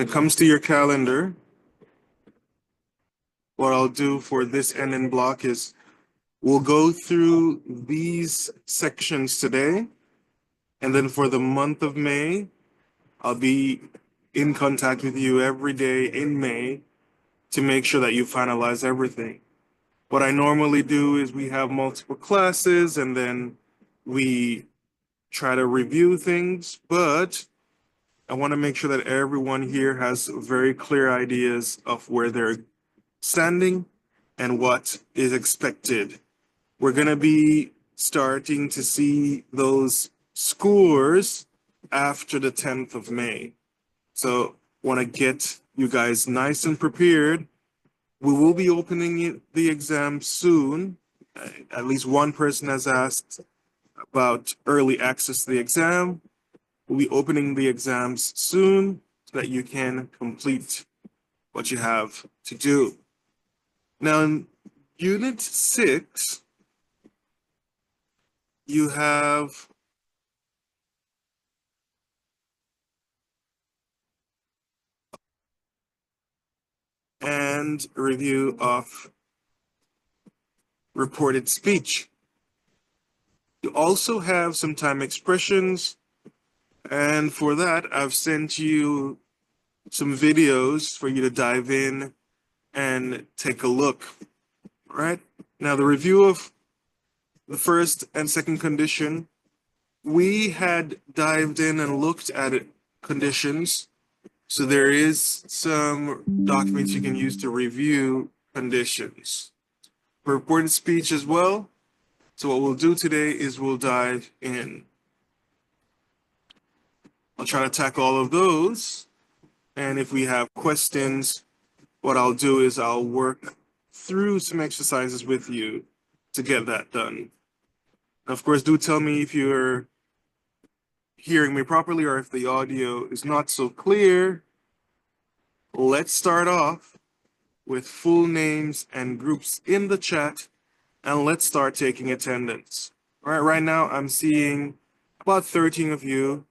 When it comes to your calendar, what I'll do for this ending block is we'll go through these sections today. And then for the month of May, I'll be in contact with you every day in May to make sure that you finalize everything. What I normally do is we have multiple classes and then we try to review things, but I want to make sure that everyone here has very clear ideas of where they're standing and what is expected. We're going to be starting to see those scores after the 10th of May. So want to get you guys nice and prepared. We will be opening the exam soon. At least one person has asked about early access to the exam. We'll be opening the exams soon so that you can complete what you have to do. Now, in Unit 6, you have and a review of reported speech. You also have some time expressions, and for that, I've sent you some videos for you to dive in and take a look. All right? Now, the review of the first and second condition, we had dived in and looked at it, conditions. So there is some documents you can use to review conditions. For reported speech as well. So what we'll do today is we'll dive in. I'll try to tackle all of those. And if we have questions, what I'll do is I'll work through some exercises with you to get that done. Of course, do tell me if you're hearing me properly or if the audio is not so clear. Let's start off with full names and groups in the chat, and let's start taking attendance. All right, right now I'm seeing about 13 of you.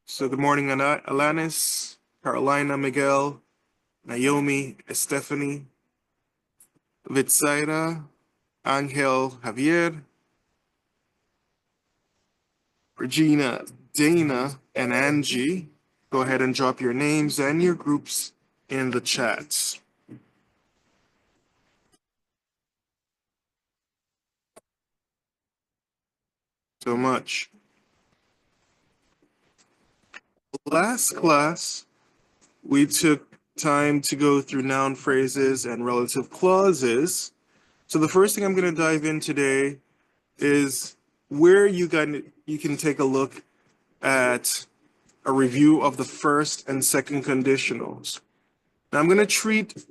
So good morning, Alanis, Carolina, Miguel, Naomi, Stephanie, Vitsaida, Angel, Javier, Regina, Dana, and Angie. Go ahead and drop your names and your groups in the chats. So much. Last class, we took time to go through noun phrases and relative clauses. So the first thing I'm going to dive in today is where you can take a look at a review of the first and second conditionals. Now I'm going to treat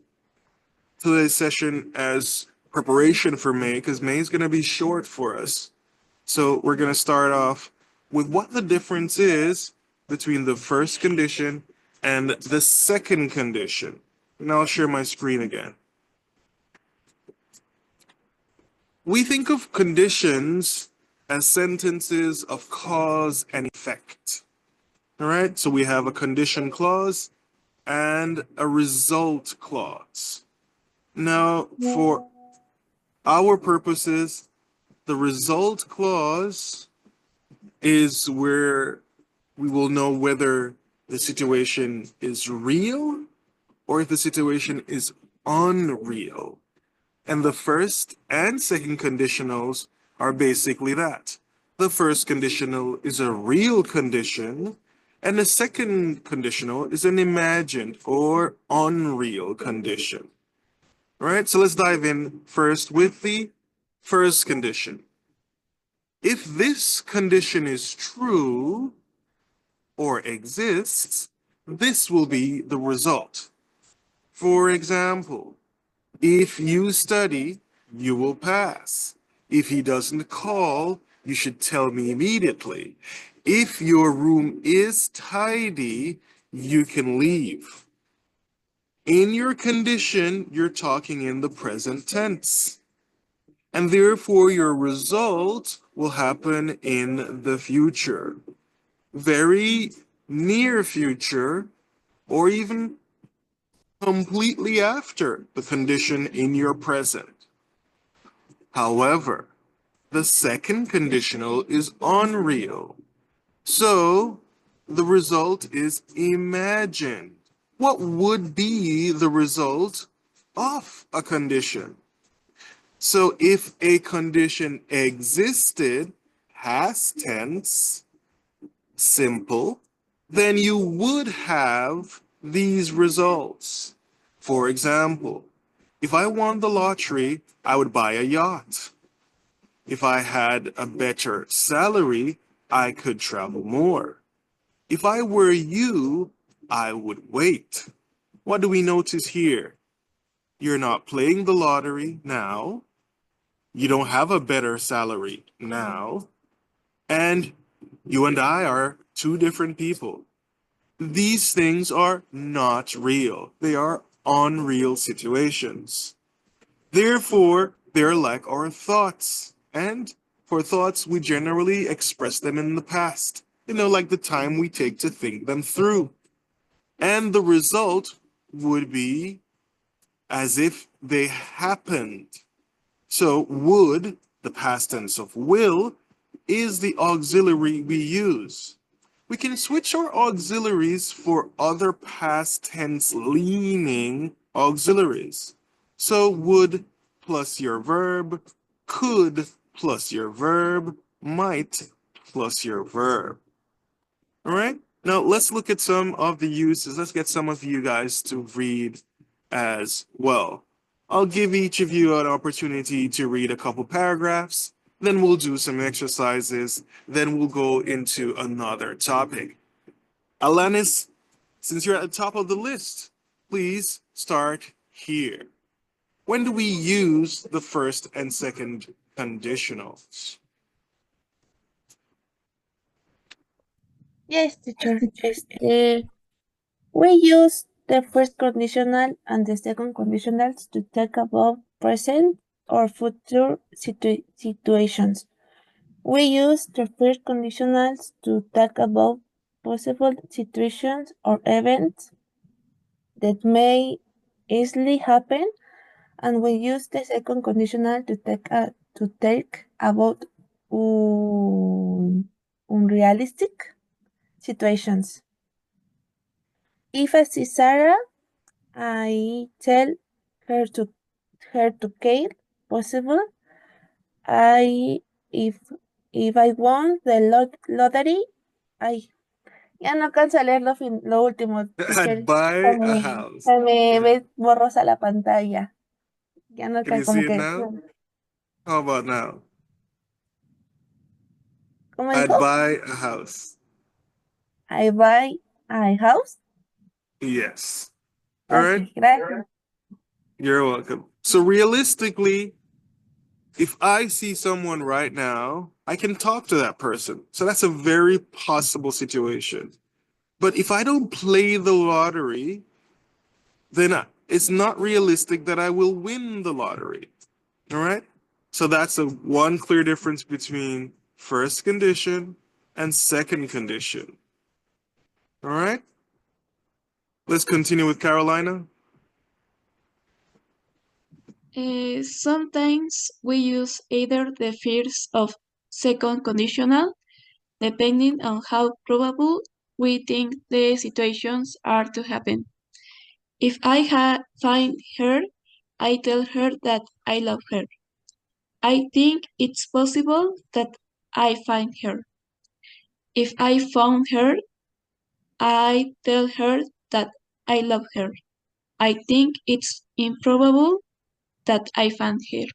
today's session as preparation for May because May is going to be short for us. So we're going to start off with what the difference is between the first condition and the second condition. And I'll share my screen again. We think of conditions as sentences of cause and effect. All right, so we have a condition clause and a result clause. Now, for our purposes, the result clause is where we will know whether the situation is real or if the situation is unreal. And the first and second conditionals are basically that. The first conditional is a real condition, and the second conditional is an imagined or unreal condition. All right, so let's dive in first with the first condition. If this condition is true or exists, this will be the result. For example, if you study, you will pass. If he doesn't call, you should tell me immediately. If your room is tidy, you can leave. In your condition, you're talking in the present tense. And therefore, your result will happen in the future. Very near future, or even completely after the condition in your present. However, the second conditional is unreal. So the result is imagined. What would be the result of a condition? So if a condition existed, past tense, simple, then you would have these results. For example, if I won the lottery, I would buy a yacht. If I had a better salary, I could travel more. If I were you, I would wait. What do we notice here? You're not playing the lottery now. You don't have a better salary now. And you and I are two different people. These things are not real. They are unreal situations. Therefore, they're like our thoughts. And for thoughts, we generally express them in the past, like the time we take to think them through. And the result would be as if they happened. So, would, the past tense of will, is the auxiliary we use. We can switch our auxiliaries for other past tense leaning auxiliaries. So would plus your verb, could plus your verb, might plus your verb. All right? Now let's look at some of the uses. Let's get some of you guys to read as well. I'll give each of you an opportunity to read a couple paragraphs, then we'll do some exercises, then we'll go into another topic. Alanis, since you're at the top of the list, please start here. When do we use the first and second conditionals? Yes, teacher. We use the first conditional and the second conditionals to talk about present or future situations. We use the first conditionals to talk about possible situations or events that may easily happen, and we use the second conditional to talk about unrealistic situations. If I see Sarah, I tell her to care possible. I if I won the lottery, I ya no alcanzo a leer lo último, I'd teacher. buy a house. Se me Yeah. ve borrosa la pantalla. Ya no Can you alcanzo, see como it que. now? How about now? ¿Cómo I'd dijo? buy a house. I buy a house. Yes. All right. Ok, gracias. You're welcome. So realistically, if I see someone right now, I can talk to that person. So that's a very possible situation. But if I don't play the lottery, then it's not realistic that I will win the lottery. All right? So that's a one clear difference between first condition and second condition. All right? Let's continue with Carolina. Sometimes we use either the first or second conditional, depending on how probable we think the situations are to happen. If I find her, I tell her that I love her. I think it's possible that I find her. If I found her, I tell her that I love her. I think it's improbable that I find her.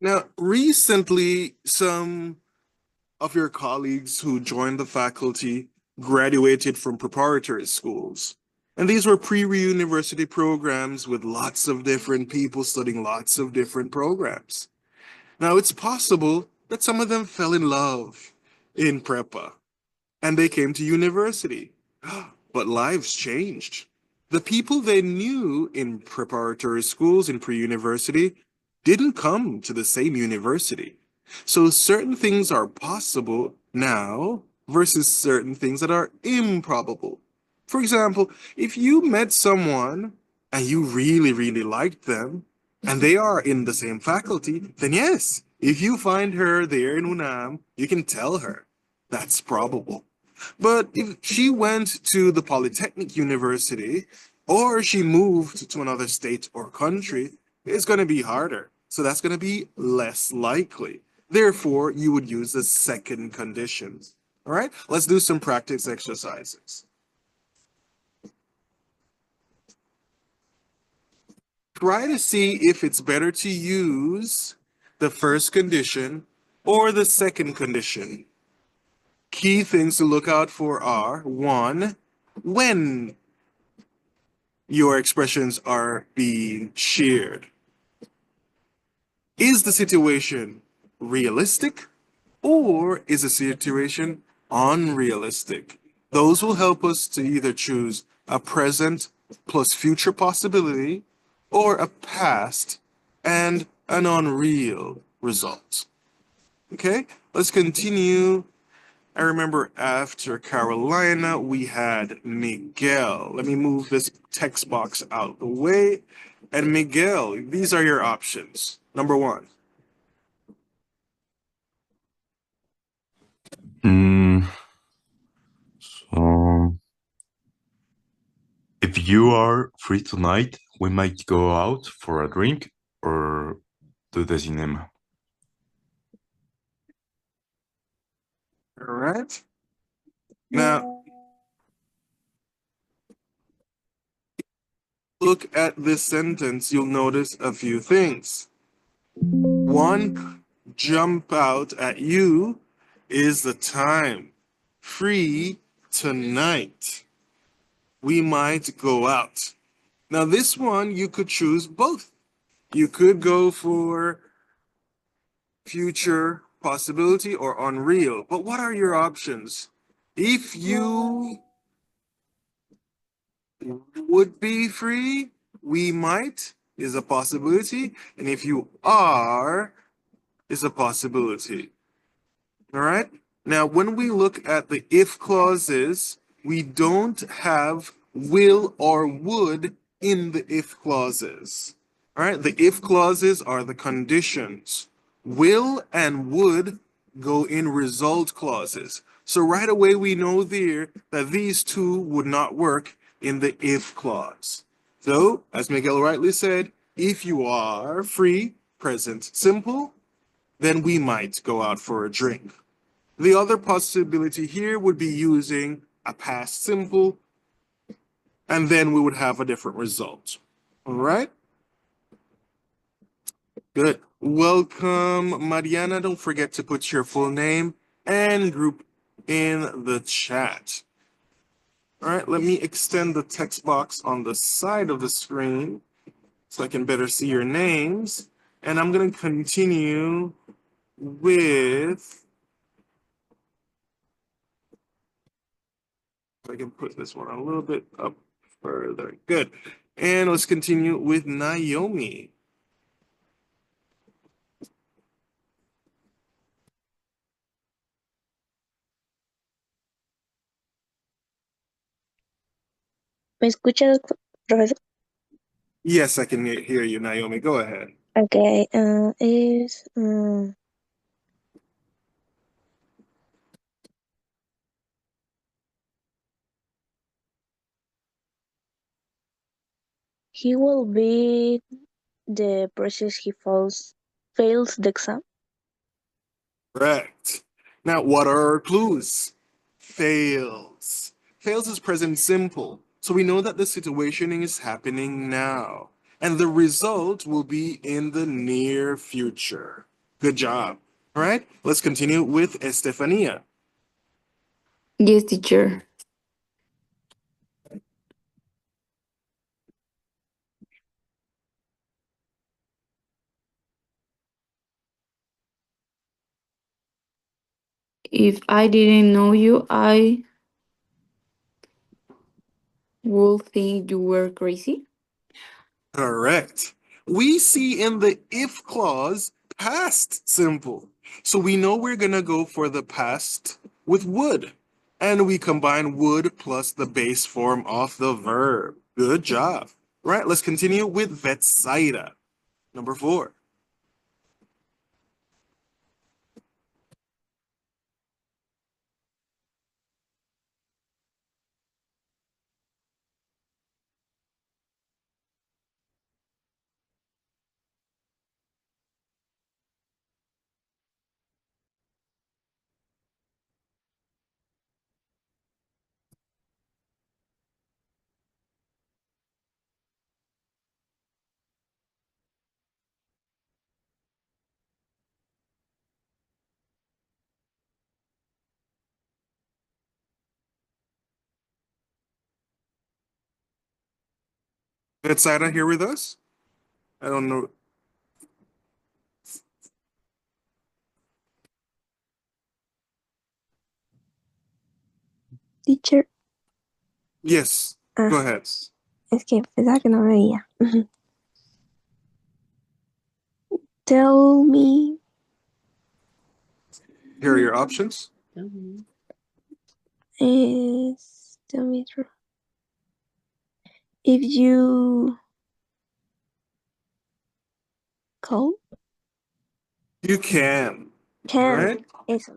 Now, recently, some of your colleagues who joined the faculty graduated from preparatory schools. And these were pre-university programs with lots of different people studying lots of different programs. Now, it's possible that some of them fell in love in prepa and they came to university. But lives changed. The people they knew in preparatory schools in pre-university didn't come to the same university. So certain things are possible now versus certain things that are improbable. For example, if you met someone and you really, really liked them, and they are in the same faculty, then yes, if you find her there in UNAM, you can tell her. That's probable. But if she went to the Polytechnic University or she moved to another state or country, it's going to be harder. So that's going to be less likely. Therefore, you would use the second condition. All right, let's do some practice exercises. Try to see if it's better to use the first condition or the second condition. Key things to look out for are one, when your expressions are being shared. Is the situation realistic or is the situation unrealistic? Those will help us to either choose a present plus future possibility or a past and an unreal result. Okay, let's continue. I remember after Carolina, we had Miguel. Let me move this text box out the way. And Miguel, these are your options. Number one. Mm, so, if you are free tonight, we might go out for a drink or to the cinema. All right. Now, look at this sentence, you'll notice a few things. One jump out at you is the time. Free tonight. We might go out. Now, this one, you could choose both. You could go for future possibility or unreal. But what are your options? If you would be free, we might is a possibility. And if you are, is a possibility. All right. Now, when we look at the if clauses, we don't have will or would in the if clauses. All right. The if clauses are the conditions. Will and would go in result clauses. So right away, we know there that these two would not work in the if clause. So, as Miguel rightly said, if you are free, present simple, then we might go out for a drink. The other possibility here would be using a past simple, and then we would have a different result. All right? Good. Welcome, Mariana. Don't forget to put your full name and group in the chat. All right, let me extend the text box on the side of the screen so I can better see your names. And I'm going to continue with, if I can put this one a little bit up further. Good. And let's continue with Naomi. ¿Me escuchas, profesor? Yes, I can hear you, Naomi. Go ahead. Okay, he will be the process he fails the exam. Correct. Now, what are our clues? Fails. Fails is present simple. So we know that the situation is happening now. And the result will be in the near future. Good job. All right, let's continue with Estefania. Yes, teacher. If I didn't know you, I would think you were crazy. Correct. We see in the if clause past simple. So we know we're going to go for the past with would. and we combine would plus the base form of the verb. Good job. Right, let's continue with Vetsaida. Number 4. Vetsaida here with us? I don't know. Teacher, Yes, go ahead. es que pensaba que no me veía. Tell me, Here are your options. tell me true. If you call, You can. All can, right. eso.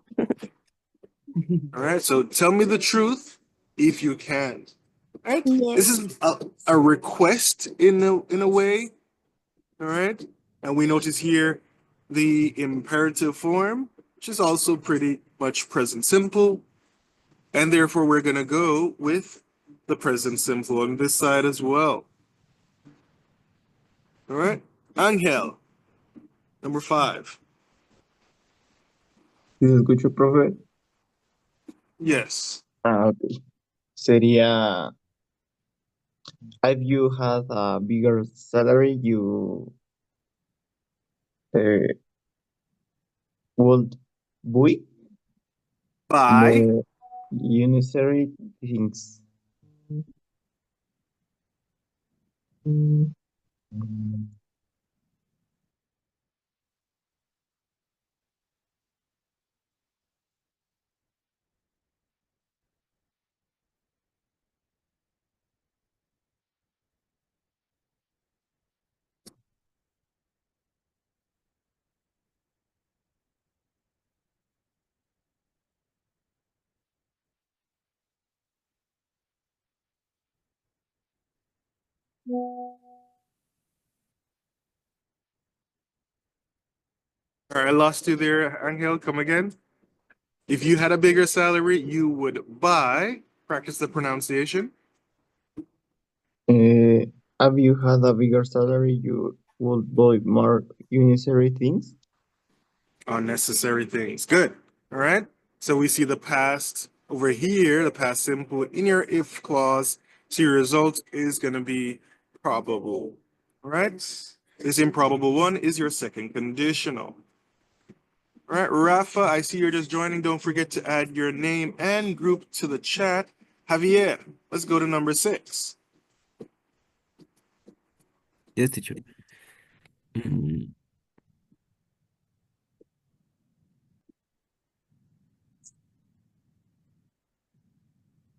All right. So tell me the truth if you can. All right. This Yes. is a request in a way. All right. And we notice here the imperative form, which is also pretty much present simple. And therefore, we're going to go with the present simple on this side as well. All right. Angel, number 5. ¿Sí se escucha, profe? Yes. Ok. Sería, if you had a bigger salary, you uh, would buy Bye. more unnecessary things. All right. I lost you there, Angel. Come again. If you had a bigger salary, you would buy. Practice the pronunciation. Uh, if you had a bigger salary, you would buy more unnecessary things. Unnecessary things. Good. All right. So we see the past over here, the past simple in your if clause. So your result is going to be probable. All right. This improbable one is your second conditional. All right, Rafa, I see you're just joining. Don't forget to add your name and group to the chat. Javier, let's go to number 6. Yes, teacher.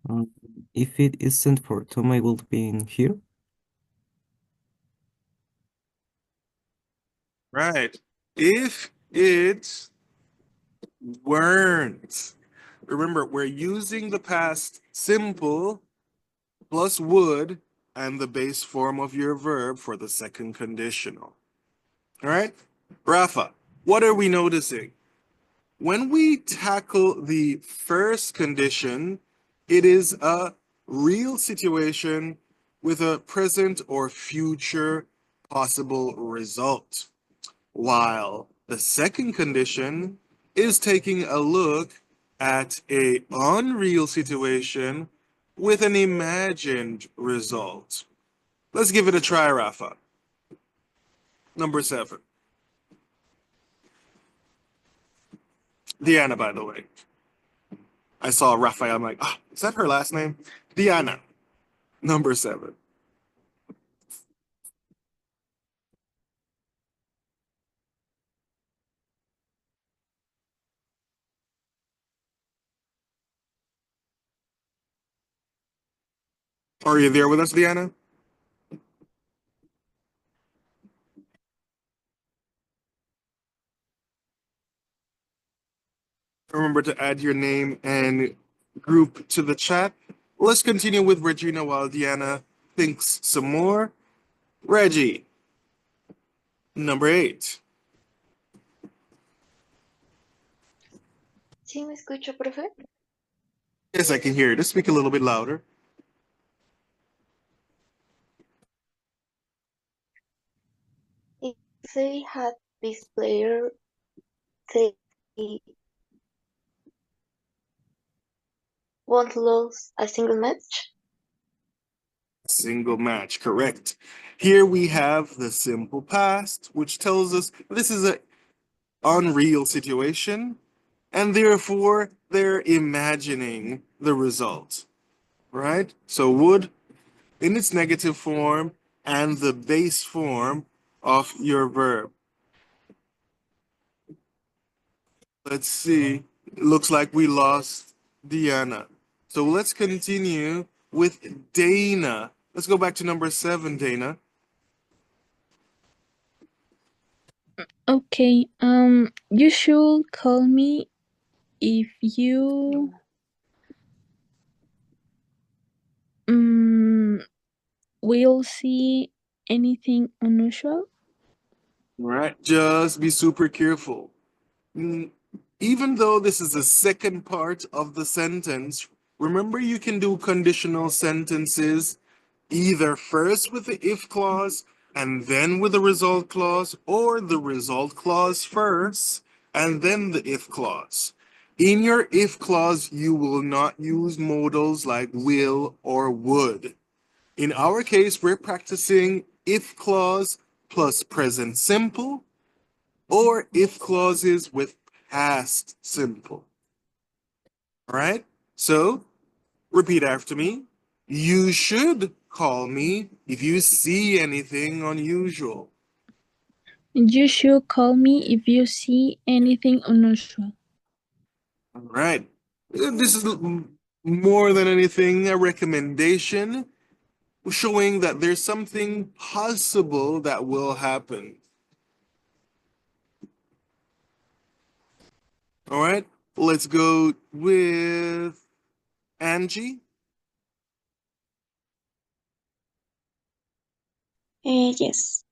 Um, if it isn't for Tom, I would be in here. Right. If it weren't. Remember, we're using the past simple plus would and the base form of your verb for the second conditional. All right? Rafa, what are we noticing? When we tackle the first condition, it is a real situation with a present or future possible result, while the second condition is taking a look at a unreal situation with an imagined result. Let's give it a try, Rafa. Number 7. Diana, by the way. I saw Raphael. I'm like, ah, is that her last name? Diana. Number 7. Are you there with us, Diana? Remember to add your name and group to the chat. Let's continue with Regina while Diana thinks some more. Reggie, number 8. ¿Sí me escucho, profe? Yes, I can hear you. Just speak a little bit louder. If they had this player, they won't lose a single match. Single match, correct. Here we have the simple past, which tells us this is an unreal situation, and therefore they're imagining the result, right? So would in its negative form and the base form of your verb. Let's see. It looks like we lost Diana. So let's continue with Dana. Let's go back to number 7, Dana. Okay, you should call me if you will see anything unusual. All right. Just be super careful. Mm, Even though this is the second part of the sentence, remember you can do conditional sentences either first with the if clause and then with the result clause, or the result clause first and then the if clause. In your if clause, you will not use modals like will or would. In our case, we're practicing if clause plus present simple or if clauses with past simple. All right? So repeat after me. You should call me if you see anything unusual. You should call me if you see anything unusual. All right. This is more than anything a recommendation showing that there's something possible that will happen. All right. Let's go with Angie. Yes.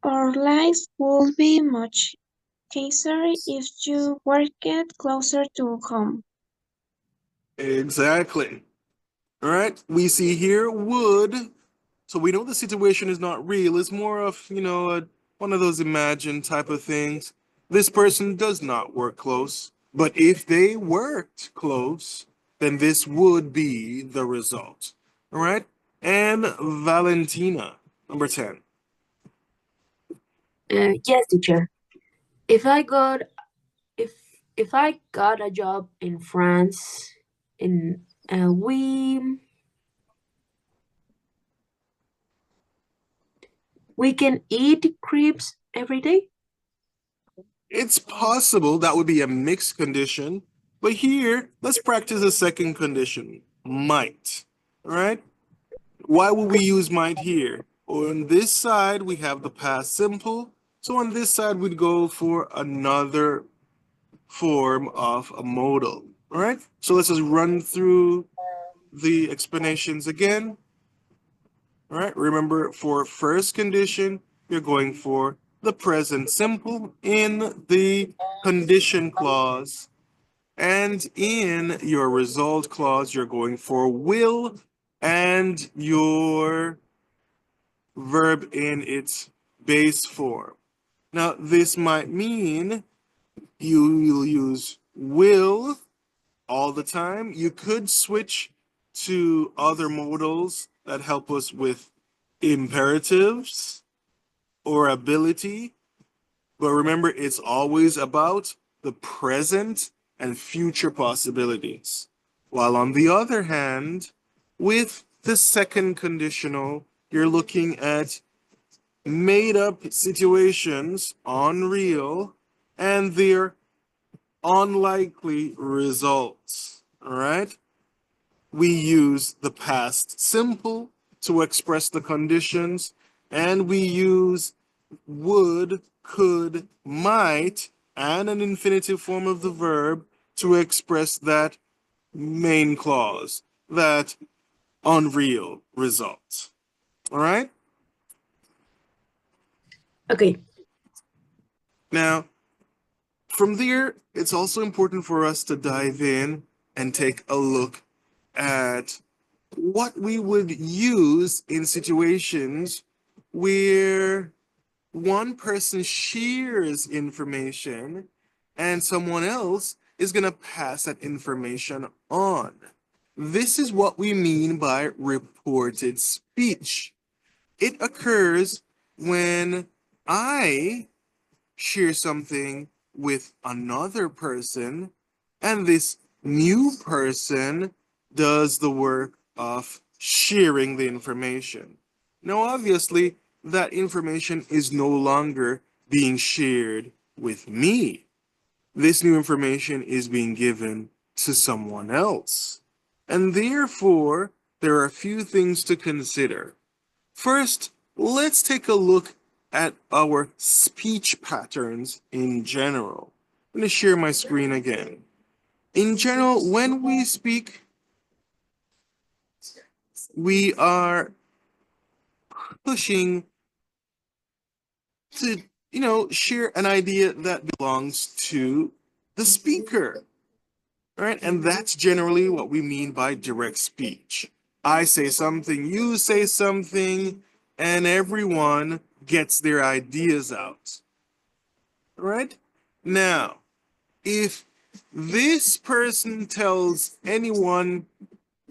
Our lives would be much easier if you worked closer to home. Exactly. All right. We see here would. So we know the situation is not real. It's more of, one of those imagined type of things. This person does not work close. But if they worked close, then this would be the result. All right. And Valentina, number 10. Yes, teacher. If I got if if I got a job in France, and we can eat crepes every day. It's possible that would be a mixed condition, but here, let's practice a second condition, might. All right? Why would we use might here? On this side, we have the past simple. So on this side, we'd go for another form of a modal. All right? So let's just run through the explanations again. All right? Remember, for first condition, you're going for the present simple in the condition clause. And in your result clause, you're going for will and your verb in its base form. Now, this might mean you will use will all the time. You could switch to other modals that help us with imperatives or ability. But remember, it's always about the present and future possibilities. While on the other hand, with the second conditional, you're looking at made up situations, unreal, and their unlikely results. All right? we use the past simple to express the conditions, and we use would, could, might, and an infinitive form of the verb to express that main clause, that unreal result. All right? Okay. Now, from there, it's also important for us to dive in and take a look at what we would use in situations where one person shares information and someone else is going to pass that information on. This is what we mean by reported speech. It occurs when I share something with another person, and this new person does the work of sharing the information. Now, obviously, that information is no longer being shared with me. This new information is being given to someone else. And therefore, there are a few things to consider. First, let's take a look at our speech patterns in general. I'm going to share my screen again. In general, when we speak, we are pushing to, share an idea that belongs to the speaker, right? And that's generally what we mean by direct speech. I say something, you say something, and everyone gets their ideas out. Right? Now, if this person tells anyone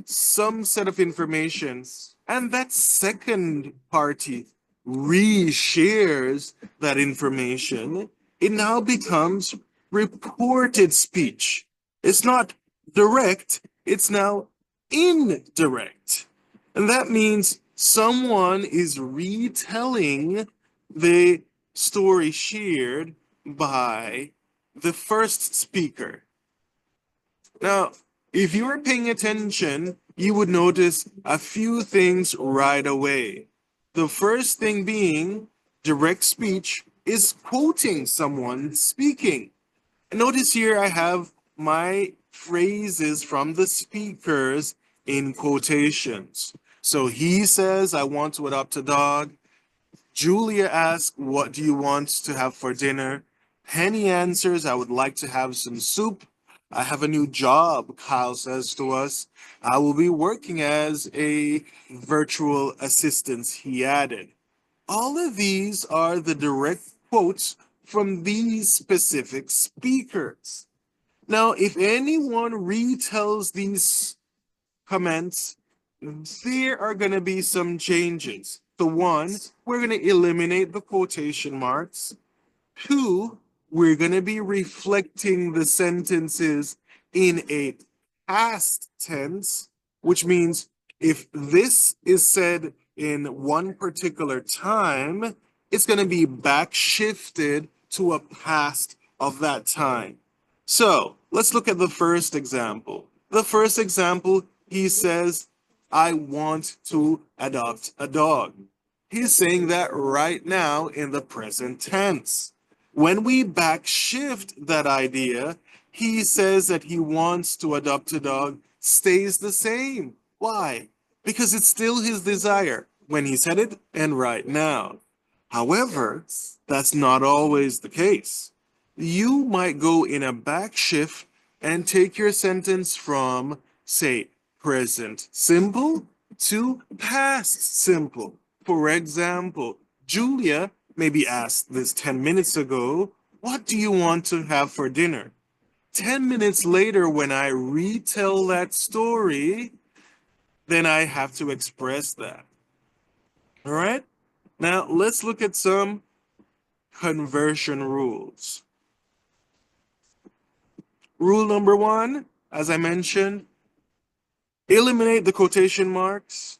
some set of information and that second party reshares that information, it now becomes reported speech. It's not direct, it's now indirect. And that means someone is retelling the story shared by the first speaker. Now, if you are paying attention, you would notice a few things right away. The first thing being direct speech is quoting someone speaking. And notice here I have my phrases from the speakers in quotations. So he says, I want to adopt a dog. Julia asks, what do you want to have for dinner? Penny answers, I would like to have some soup. I have a new job, Kyle says to us. I will be working as a virtual assistant, he added. All of these are the direct quotes from these specific speakers. Now, if anyone retells these comments, there are going to be some changes. So one, we're going to eliminate the quotation marks. Two, we're going to be reflecting the sentences in a past tense, which means if this is said in one particular time, it's going to be back shifted to a past of that time. So let's look at the first example. The first example, he says, I want to adopt a dog. He's saying that right now in the present tense. When we backshift that idea, he says that he wants to adopt a dog stays the same. Why? Because it's still his desire when he said it and right now. However, that's not always the case. You might go in a backshift and take your sentence from, say, present simple to past simple. For example, Julia maybe asked this 10 minutes ago, what do you want to have for dinner? 10 minutes later, when I retell that story, then I have to express that. All right? Now, let's look at some conversion rules. Rule number one, as I mentioned, eliminate the quotation marks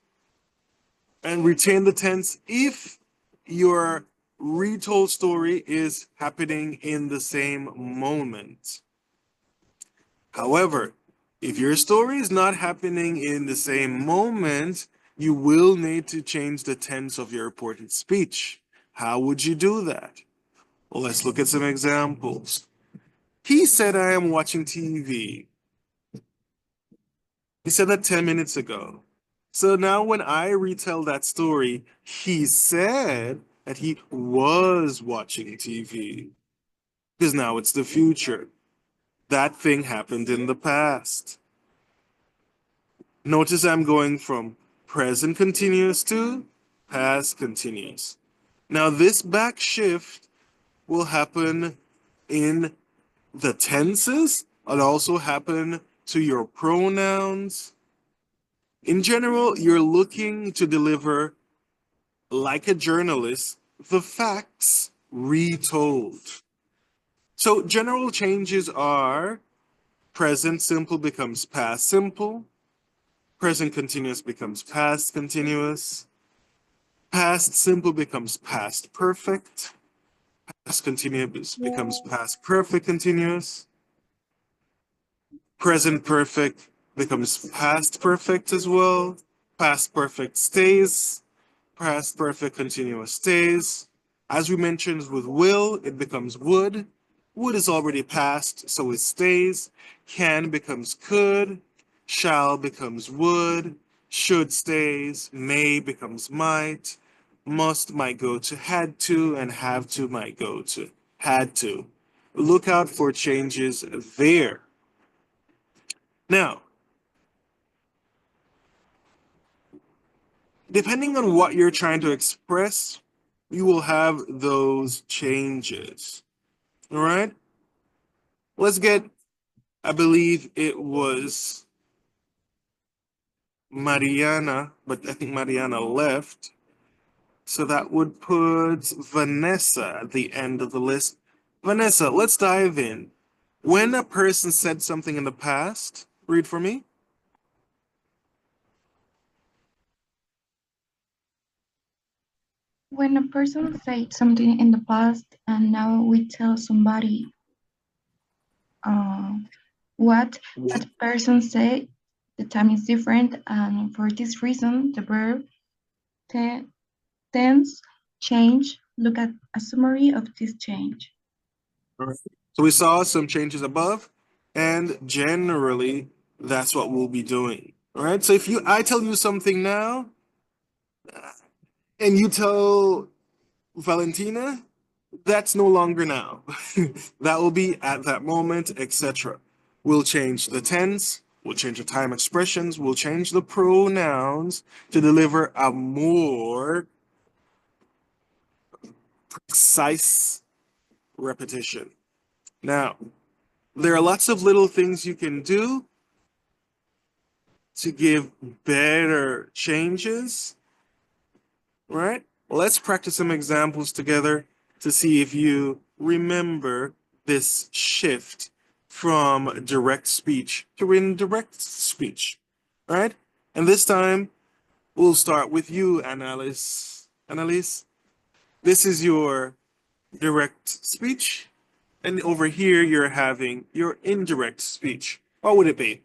and retain the tense if your retold story is happening in the same moment. However, If your story is not happening in the same moment, you will need to change the tense of your reported speech. How would you do that? Well, let's look at some examples. He said, I am watching TV. He said that 10 minutes ago. So now when I retell that story, he said that he was watching TV. Because now it's the future. That thing happened in the past. Notice I'm going from present continuous to past continuous. Now this back shift will happen in the tenses. It'll also happen to your pronouns. In general, you're looking to deliver, like a journalist, the facts retold. So general changes are present simple becomes past simple, present continuous becomes past continuous, past simple becomes past perfect, past continuous becomes past perfect continuous, present perfect becomes past perfect as well, past perfect stays, past perfect continuous stays. As we mentioned with will, it becomes would. Would is already past, so it stays. Can becomes could. Shall becomes would. Should stays. May becomes might. Must might go to had to, and have to might go to had to. Look out for changes there. Now, depending on what you're trying to express, you will have those changes. All right? Let's get, I believe it was Mariana, but I think Mariana left. So that would put Vanessa at the end of the list. Vanessa, let's dive in. When a person said something in the past, read for me. When a person said something in the past and now we tell somebody what that person said, the time is different, and for this reason, the verb tense change. Look at a summary of this change. All right. So we saw some changes above, and generally, that's what we'll be doing. All right. So if I tell you something now, and you tell Valentina, that's no longer now. That will be at that moment, etc. We'll change the tense, we'll change the time expressions, we'll change the pronouns to deliver a more precise repetition. Now, there are lots of little things you can do to give better changes, right? Let's practice some examples together to see if you remember this shift from direct speech to indirect speech, right? And this time, we'll start with you, Annalise. Annalise, this is your direct speech, and over here, you're having your indirect speech. What would it be?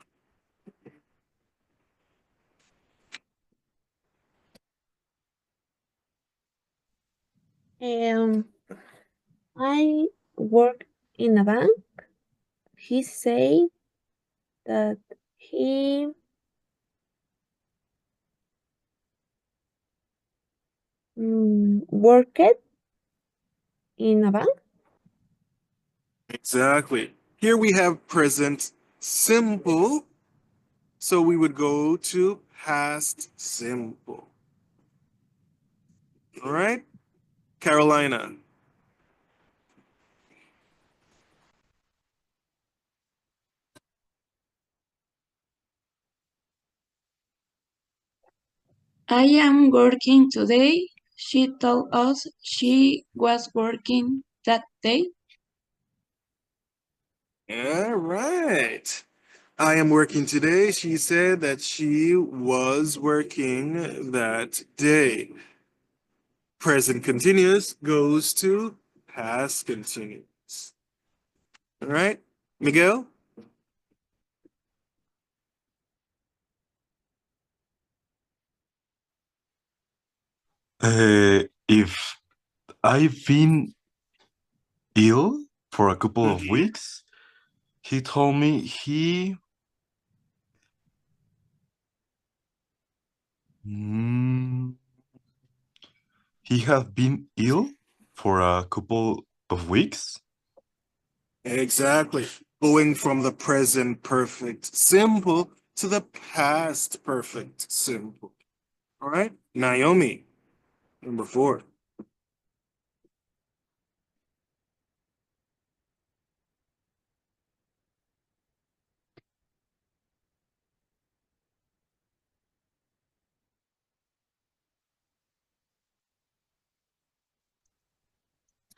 I work in a bank. He said that he worked in a bank. Exactly. Here we have present simple, so we would go to past simple. All right? Carolina. I am working today. She told us she was working that day. All right. I am working today. She said that she was working that day. Present continuous goes to past continuous. All right? Miguel? If I've been ill for a couple of weeks, he told me he had been ill for a couple of weeks. Exactly. Going from the present perfect simple to the past perfect simple. All right. Naomi, number 4.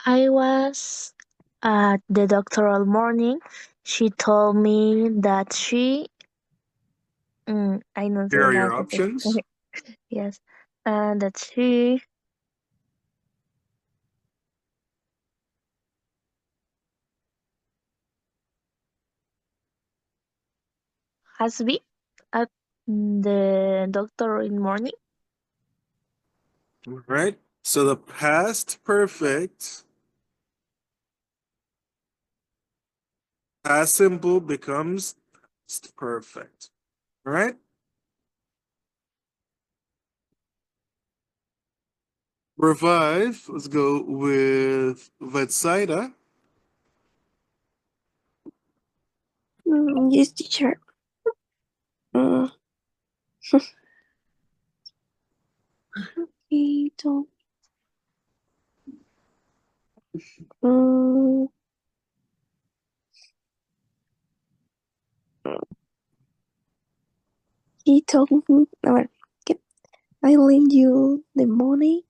I was at the doctor all morning. She told me that I no Here sé are nada your que hacer. options. Yes, and that she has been at the doctor in morning. All right. So the past perfect, past simple becomes past perfect. All right. Revive. Let's go with Vetsaida. Yes, teacher. Mm. He told mm, he told me, a ver, ¿qué? I lend you the money.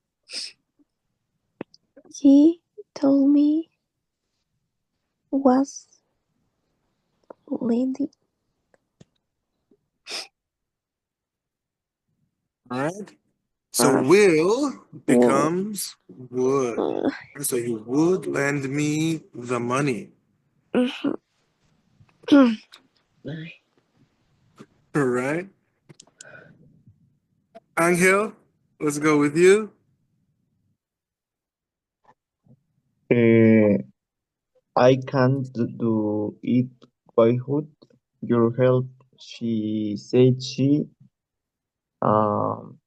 He told me was lending. All right. So will becomes would. Uh, So you would lend me the money. All right. Angel, let's go with you. I can't do it boyhood. Your help, she said she um,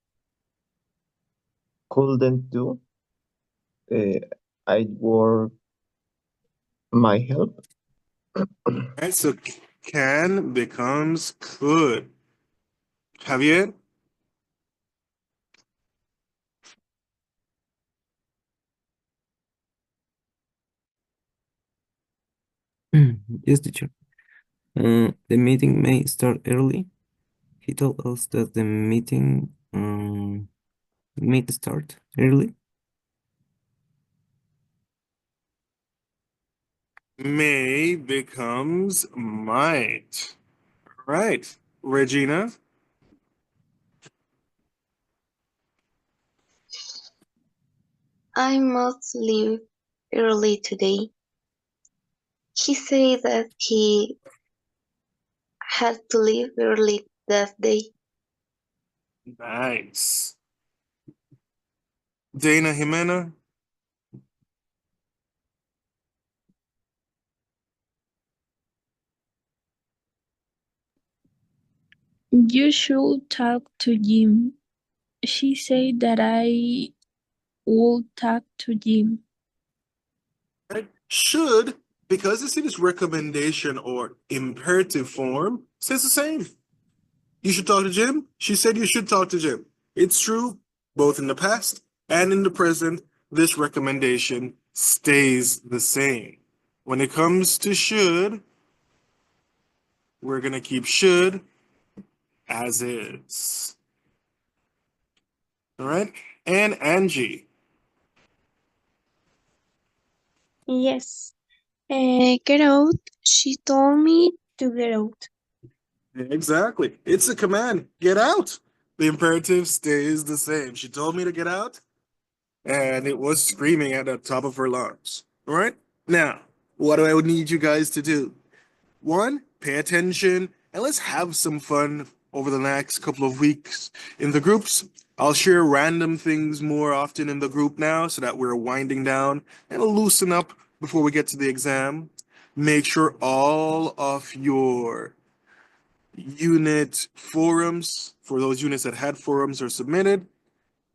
couldn't do. I'd work my help. All right. So can becomes could. Javier. Yes, teacher. The meeting may start early. He told us that the meeting may start early. May becomes might. All right. Regina. I must leave early today. He said that he had to leave early that day. Nice. Dana Jimena. You should talk to Jim. She said that I would talk to Jim. Right? Should, because it's in its recommendation or imperative form, says the same. You should talk to Jim. She said you should talk to Jim. It's true, both in the past and in the present, this recommendation stays the same. When it comes to should, we're going to keep should as is. All right? And Angie. Yes. Get out. She told me to get out. Exactly. It's a command. Get out. The imperative stays the same. She told me to get out, and it was screaming at the top of her lungs. All right? Now, what do I need you guys to do? One, pay attention, and let's have some fun over the next couple of weeks in the groups. I'll share random things more often in the group now so that we're winding down and loosen up before we get to the exam. Make sure all of your unit forums, for those units that had forums, are submitted.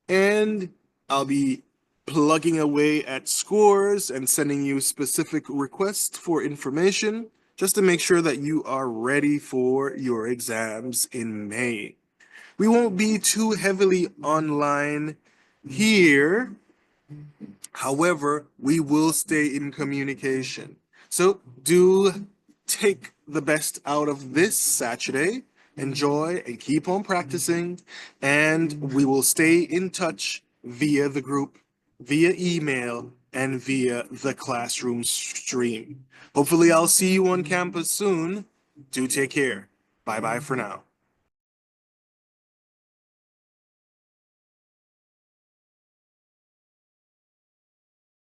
And I'll be plugging away at scores and sending you specific requests for information just to make sure that you are ready for your exams in May. We won't be too heavily online here. However, we will stay in communication. So do take the best out of this Saturday. Enjoy and keep on practicing. And we will stay in touch via the group, via email, and via the classroom stream. Hopefully, I'll see you on campus soon. Do take care. Bye bye for now.